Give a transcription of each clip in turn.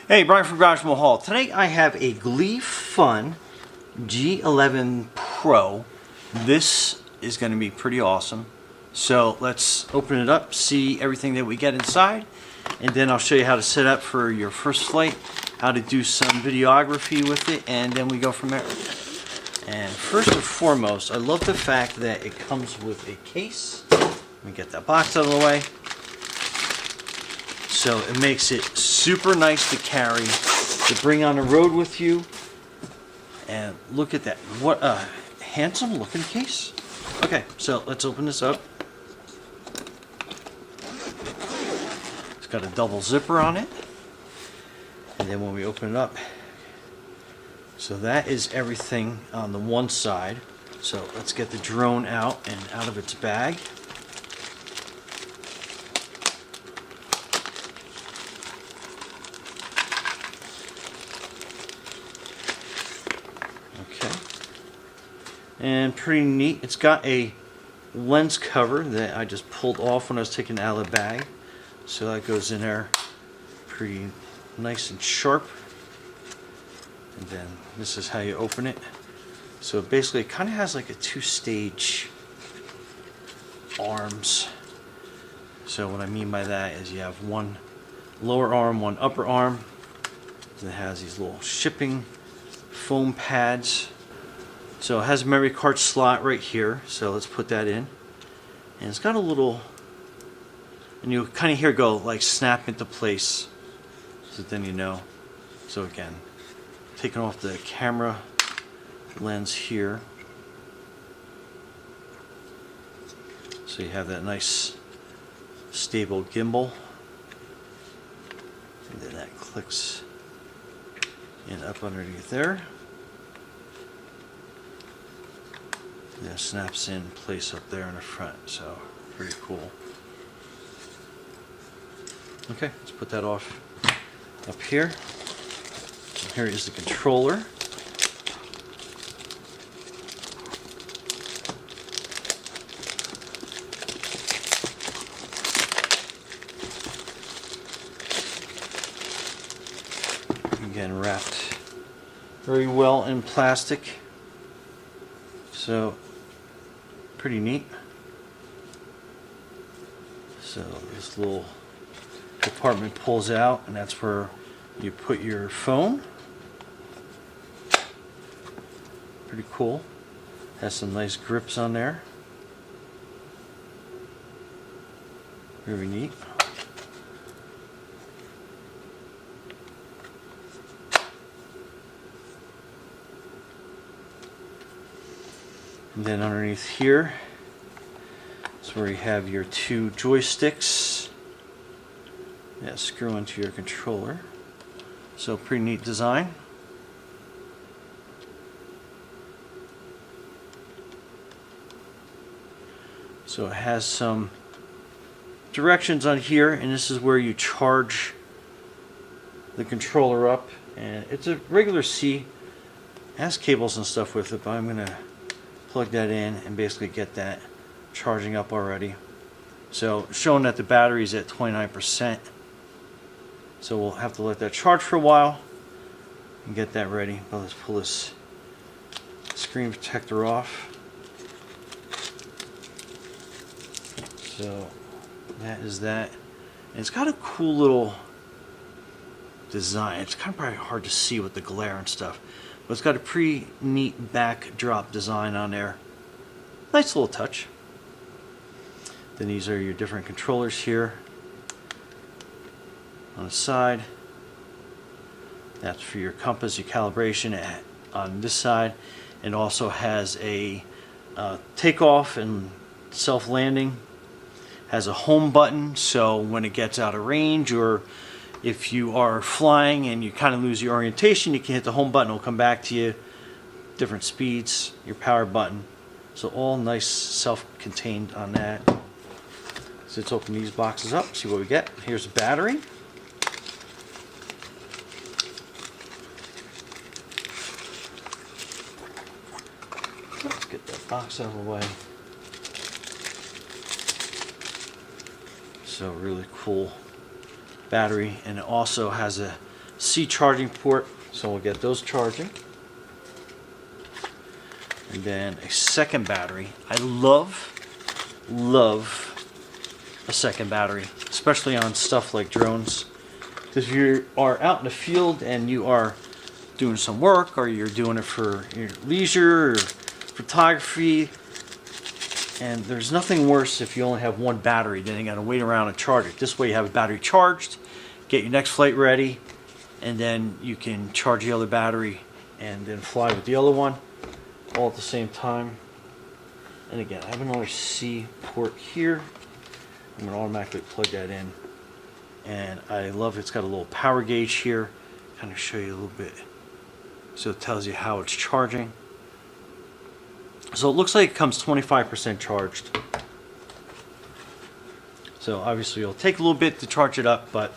Hey, Brian from Brushless. Today I have a Glee Fun G11PRO. This is going to be pretty awesome. So let's open it up, see everything that we get inside, and then I'll show you how to set up for your first flight, how to do some videography with it, and then we go from there. And first and foremost, I love the fact that it comes with a case. Let me get that box out of the way. So it makes it super nice to carry, to bring on the road with you. And look at that. What a handsome looking case. Okay, so let's open this up. It's got a double zipper on it. And then when we open it up, so that is everything on the one side. So let's get the drone out and out of its bag. And pretty neat. It's got a lens cover that I just pulled off when I was taking it out of the bag. So that goes in there pretty nice and sharp. And then this is how you open it. So basically it kind of has like a two-stage arms. So what I mean by that is you have one lower arm, one upper arm. And it has these little shipping foam pads. So it has a memory card slot right here, so let's put that in. And it's got a little, and you kind of hear it go like snap into place, so then you know. So again, taking off the camera lens here. So you have that nice stable gimbal. And then that clicks in up underneath there. Yeah, snaps in place up there in the front, so pretty cool. Okay, let's put that off up here. And here is the controller. Again, wrapped very well in plastic. So pretty neat. So this little compartment pulls out, and that's where you put your phone. Pretty cool. Has some nice grips on there. Very neat. And then underneath here is where you have your two joysticks that screw into your controller. So pretty neat design. So it has some directions on here, and this is where you charge the controller up. And it's a regular C. It has cables and stuff with it, but I'm going to plug that in and basically get that charging up already. So showing that the battery is at 29%. So we'll have to let that charge for a while and get that ready. But let's pull this screen protector off. So that is that. And it's got a cool little design. It's kind of probably hard to see with the glare and stuff. But it's got a pretty neat backdrop design on there. Nice little touch. Then these are your different controllers here on the side. That's for your compass, your calibration on this side. It also has a takeoff and self-landing. Has a home button, so when it gets out of range, or if you are flying and you kind of lose your orientation, you can hit the home button, it'll come back to you. Different speeds, your power button. So all nice self-contained on that. So let's open these boxes up, see what we get. Here's a battery. Let's get that box out of the way. So really cool battery, and it also has a C charging port, so we'll get those charging. And then a second battery. I love a second battery, especially on stuff like drones. Because if you are out in the field and you are doing some work, or you're doing it for your leisure or photography, and there's nothing worse if you only have one battery, then you got to wait around and charge it. This way you have a battery charged, get your next flight ready, and then you can charge the other battery and then fly with the other one all at the same time. And again, I have another C port here. I'm going to automatically plug that in. And I love it's got a little power gauge here. Kind of show you a little bit. So it tells you how it's charging. So it looks like it comes 25% charged. So obviously it'll take a little bit to charge it up, but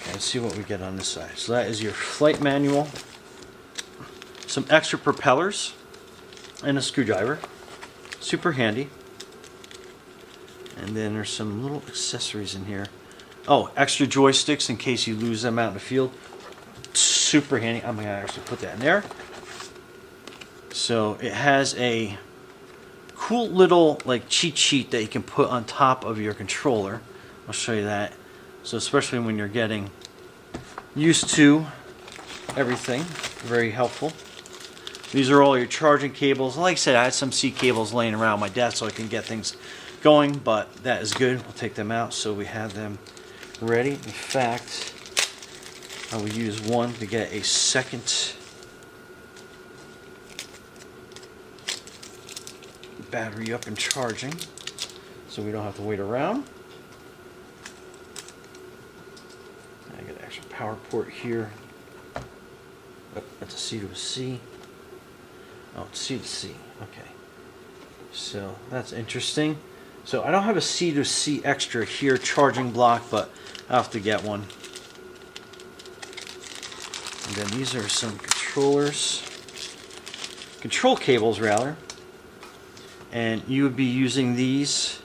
let's see what we get on this side. So that is your flight manual, some extra propellers, and a screwdriver. Super handy. And then there's some little accessories in here. Oh, extra joysticks in case you lose them out in the field. Super handy. I'm going to actually put that in there. So it has a cool little like cheat sheet that you can put on top of your controller. I'll show you that. So especially when you're getting used to everything, very helpful. These are all your charging cables. Like I said, I had some C cables laying around my desk so I can get things going, but that is good. We'll take them out so we have them ready. In fact, I will use one to get a second battery up and charging so we don't have to wait around. I got an extra power port here. Oh, that's a C to a C. Oh, it's C to C. Okay. So that's interesting. So I don't have a C to C extra here charging block, but I'll have to get one. And then these are some control cables rather. And you would be using these.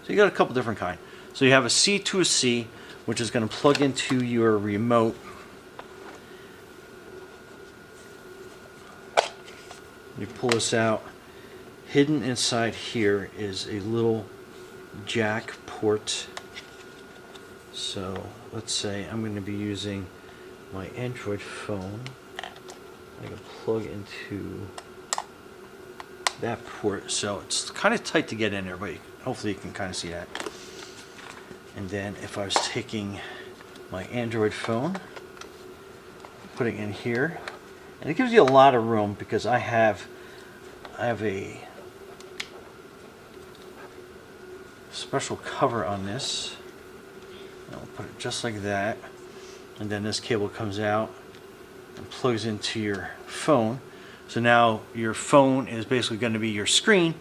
So you got a couple different kinds. So you have a C to a C, which is going to plug into your remote. You pull this out. Hidden inside here is a little jack port. So let's say I'm going to be using my Android phone. I can plug into that port. So it's kind of tight to get in there, but hopefully you can kind of see that. And then if I was taking my Android phone, putting it in here, and it gives you a lot of room because I have a special cover on this. I'll put it just like that, and then this cable comes out and plugs into your phone. So now your phone is basically going to be your screen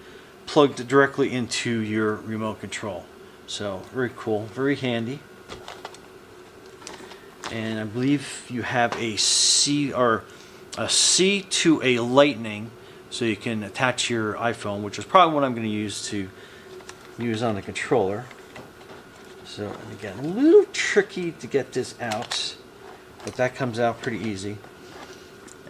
plugged directly into your remote control. So very cool, very handy. And I believe you have a C to a Lightning, so you can attach your iPhone, which is probably what I'm going to use on the controller. So and again, a little tricky to get this out, but that comes out pretty easy.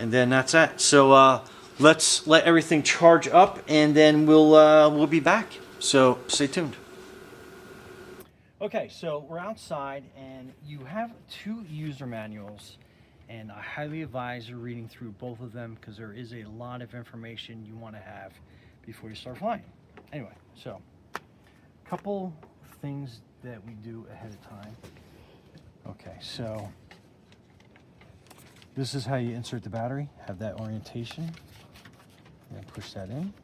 And then that's that. So let's let everything charge up, and then we'll be back. So stay tuned. Okay, so we're outside, and you have two user manuals, and I highly advise you reading through both of them because there is a lot of information you want to have before you start flying. Anyway, so a couple things that we do ahead of time. Okay, so this is how you insert the battery. Have that orientation, and push that in.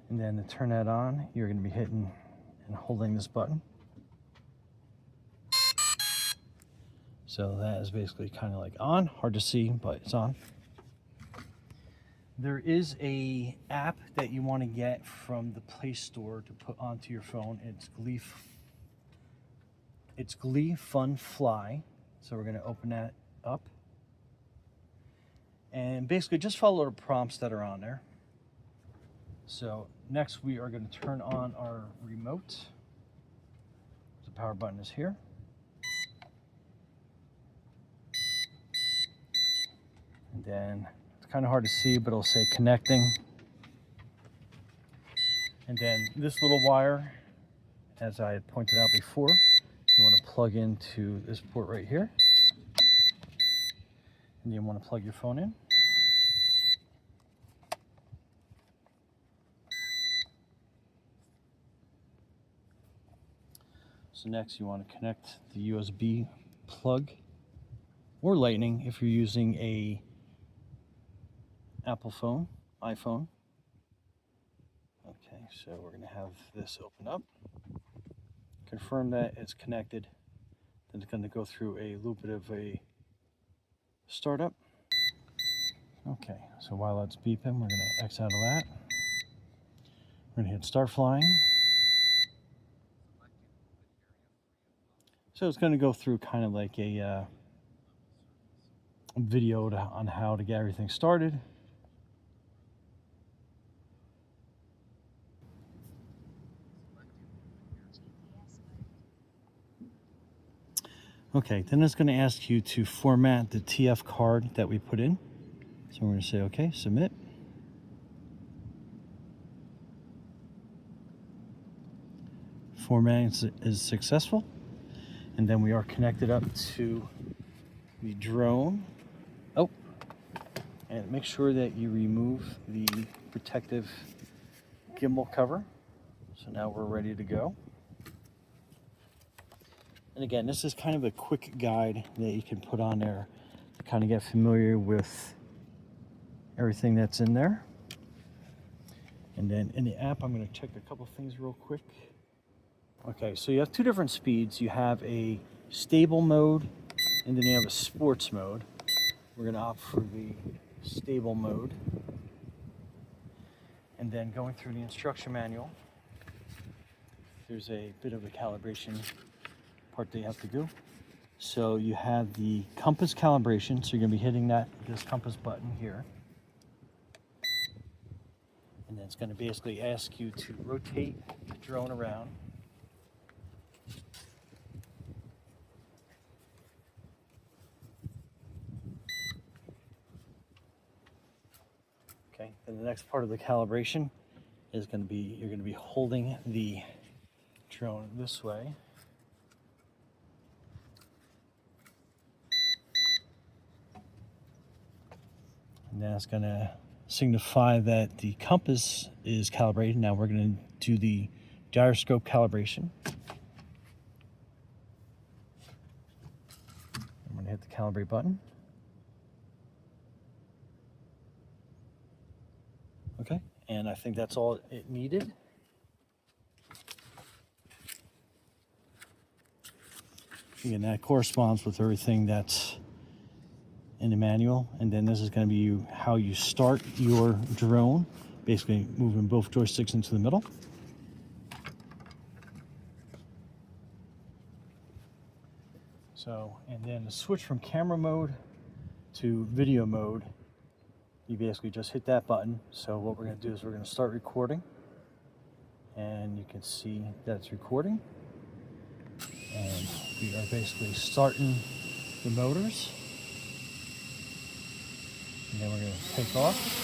And then to turn that on, you're going to be hitting and holding this button. So that is basically kind of like on. Hard to see, but it's on. There is a app that you want to get from the Play Store to put onto your phone. It's Glee Fun Fly. So we're going to open that up. And basically just follow the prompts that are on there. So next we are going to turn on our remote. remote. The power button is here. And then it's kind of hard to see, but it'll say connecting. And then this little wire, as I had pointed out before, you want to plug into this port right here. And you want to plug your phone in. So next you want to connect the USB plug or Lightning if you're using a Apple phone, iPhone. Okay, so we're going to have this open up. Confirm that it's connected. Then it's going to go through a little bit of a startup. Okay, so while it's beeping, we're going to X out of that. We're going to hit start flying. So it's going to go through kind of like a video on how to get everything started. Okay, then it's going to ask you to format the TF card that we put in. So we're going to say, okay, submit. Formatting is successful. And then we are connected up to the drone. Oh, and make sure that you remove the protective gimbal cover. So now we're ready to go. And again, this is kind of a quick guide that you can put on there to kind of get familiar with everything that's in there. And then in the app, I'm going to check a couple things real quick. Okay, so you have two different speeds. You have a stable mode, and then you have a sports mode. We're going to opt for the stable mode. And then going through the instruction manual, there's a bit of a calibration part that you have to do. So you have the compass calibration, so you're going to be hitting this compass button here. And then it's going to basically ask you to rotate the drone around. Okay, and the next part of the calibration is going to be, you're going to be holding the drone this way. And then it's going to signify that the compass is calibrated. Now we're going to do the gyroscope calibration. I'm going to hit the calibrate button. Okay, and I think that's all it needed. Again, that corresponds with everything that's in the manual. And then this is going to be how you start your drone, basically moving both joysticks into the middle. So, and then the switch from camera mode to video mode, you basically just hit that button. So what we're going to do is we're going to start recording, and you can see that it's recording, and we are basically starting the motors, and then we're going to take off.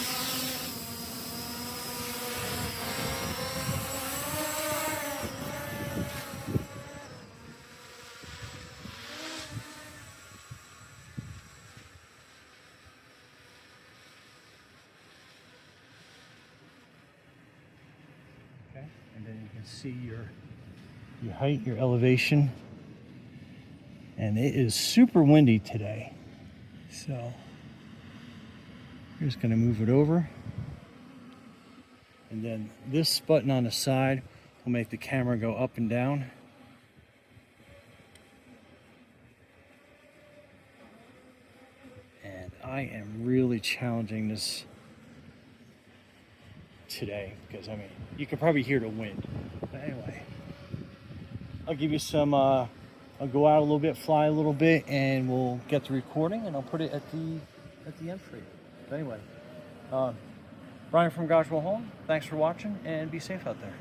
Okay, and then you can see your height, your elevation, and it is super windy today. So we're just going to move it over, and then this button on the side will make the camera go up and down. And I am really challenging this today because, I mean, you can probably hear the wind. But anyway, I'll give you some, I'll go out a little bit, fly a little bit, and we'll get the recording, and I'll put it at the end for you. But anyway, Brian from Goswell Home, thanks for watching, and be safe out there.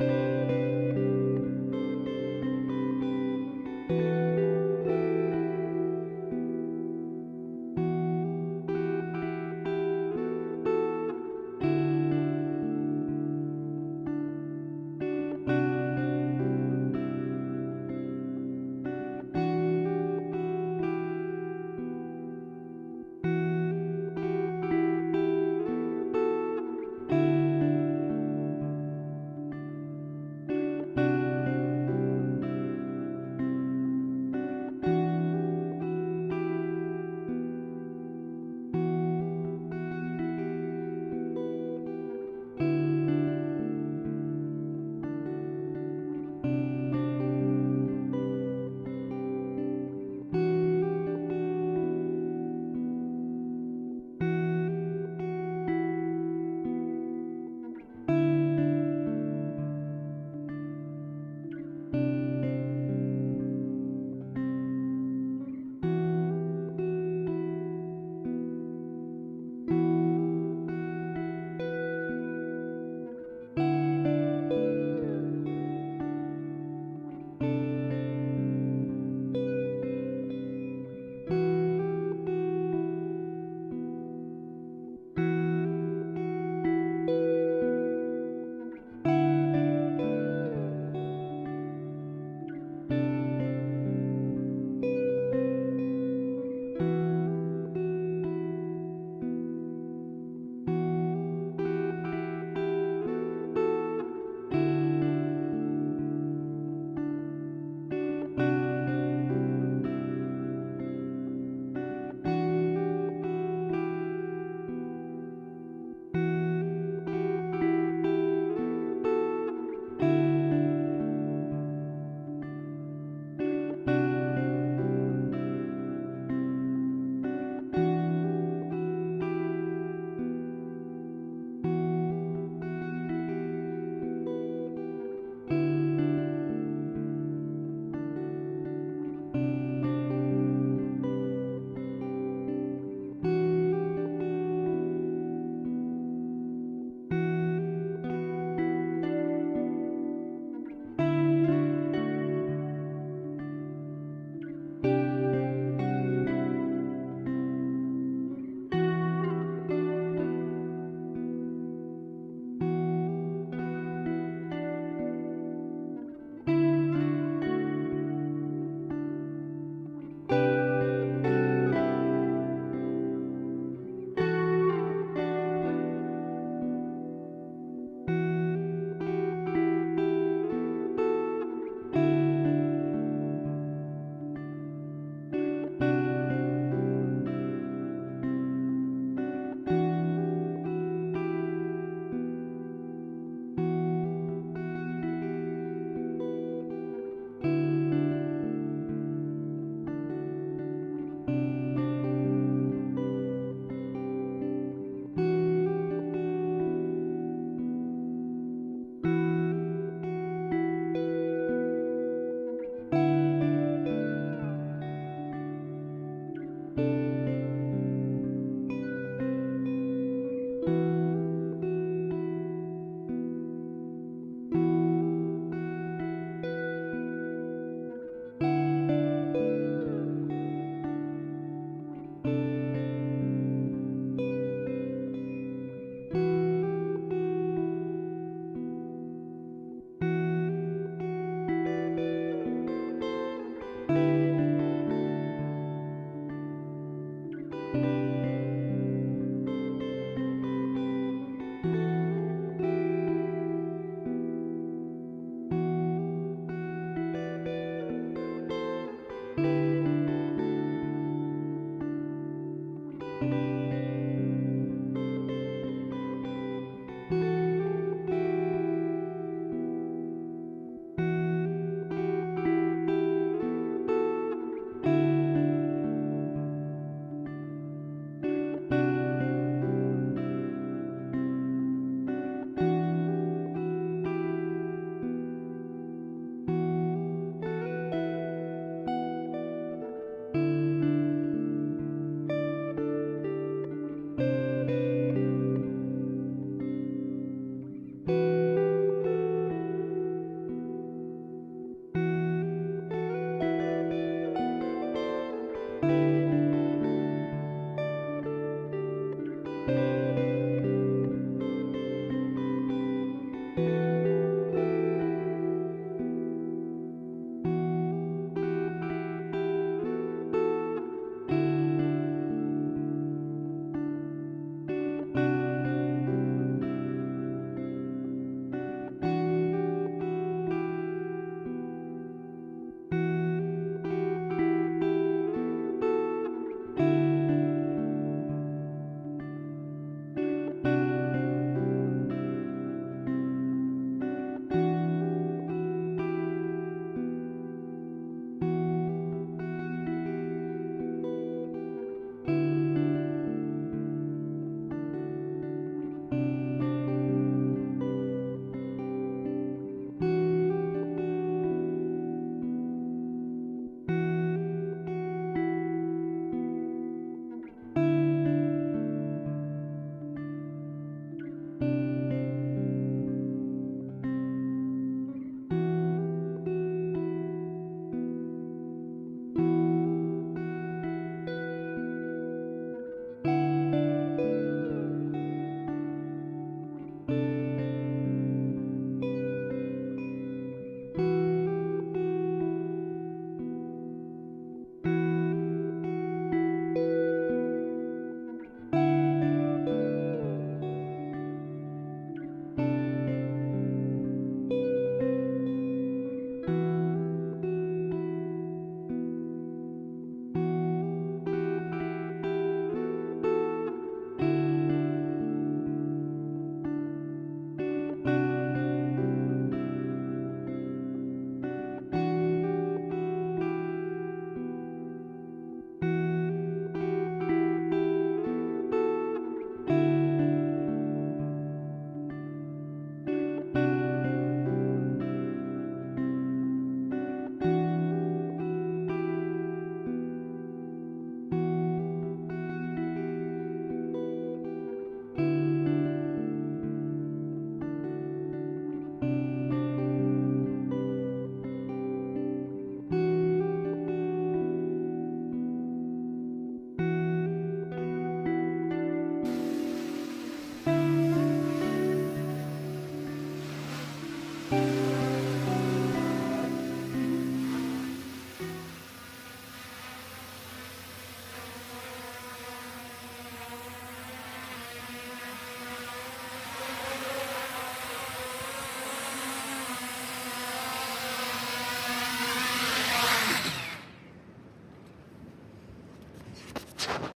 you.